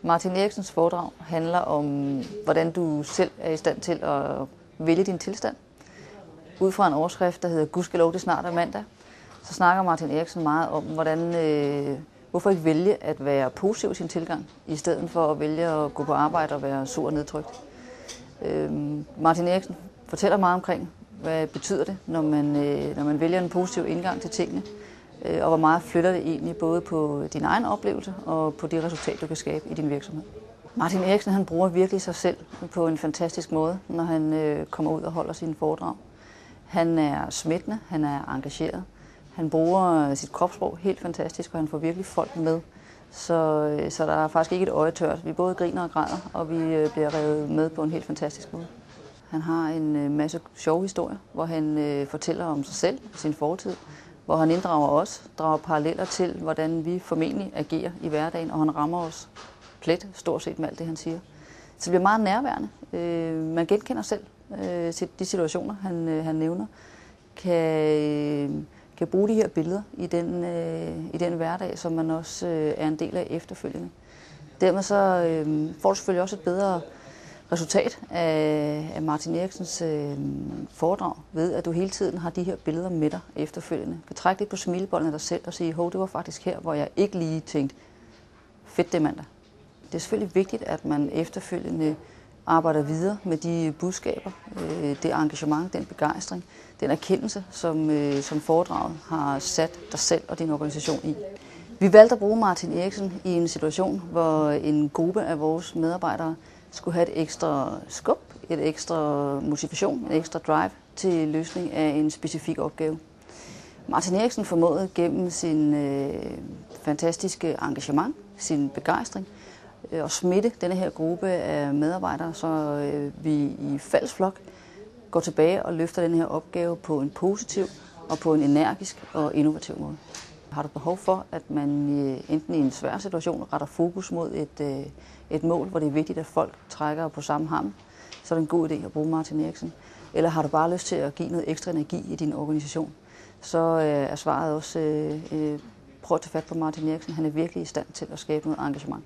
Martin Eriksens foredrag handler om, hvordan du selv er i stand til at vælge din tilstand. Ud fra en overskrift, der hedder "Gudskelov, det snart er mandag", så snakker Martin Eriksen meget om, hvorfor ikke vælge at være positiv i sin tilgang, i stedet for at vælge at gå på arbejde og være sur og nedtrykt. Martin Eriksen fortæller meget omkring, hvad betyder det, når man vælger en positiv indgang til tingene, og hvor meget flytter det egentlig både på din egen oplevelse og på det resultat, du kan skabe i din virksomhed. Martin Eriksen han bruger virkelig sig selv på en fantastisk måde, når han kommer ud og holder sine foredrag. Han er smittende, han er engageret, han bruger sit kropssprog helt fantastisk, og han får virkelig folk med. Så der er faktisk ikke et øje tørt. Vi både griner og græder, og vi bliver revet med på en helt fantastisk måde. Han har en masse sjove historier, hvor han fortæller om sig selv, sin fortid, hvor han inddrager os, drager paralleller til, hvordan vi formentlig agerer i hverdagen, og han rammer os plet stort set med alt det, han siger. Så det bliver meget nærværende. Man genkender selv de situationer, han nævner, kan bruge de her billeder i den hverdag, som man også er en del af efterfølgende. Dermed så får du selvfølgelig også et bedre resultat af Martin Eriksens foredrag ved, at du hele tiden har de her billeder med dig efterfølgende. Du kan trække lidt på smilebåndet af dig selv og sige, hov, det var faktisk her, hvor jeg ikke lige tænkte, fedt det mandag. Det er selvfølgelig vigtigt, at man efterfølgende arbejder videre med de budskaber, det engagement, den begejstring, den erkendelse, som foredraget har sat dig selv og din organisation i. Vi valgte at bruge Martin Eriksen i en situation, hvor en gruppe af vores medarbejdere skulle have et ekstra skub, et ekstra motivation, en ekstra drive til løsning af en specifik opgave. Martin Eriksen formåede gennem sin fantastiske engagement, sin begejstring, at smitte denne her gruppe af medarbejdere, så vi i fælles flok går tilbage og løfter den her opgave på en positiv og på en energisk og innovativ måde. Har du behov for, at man enten i en svær situation retter fokus mod et mål, hvor det er vigtigt, at folk trækker på samme ham, så er det en god idé at bruge Martin Eriksen. Eller har du bare lyst til at give noget ekstra energi i din organisation, så er svaret også prøv at tage fat på Martin Eriksen. Han er virkelig i stand til at skabe noget engagement.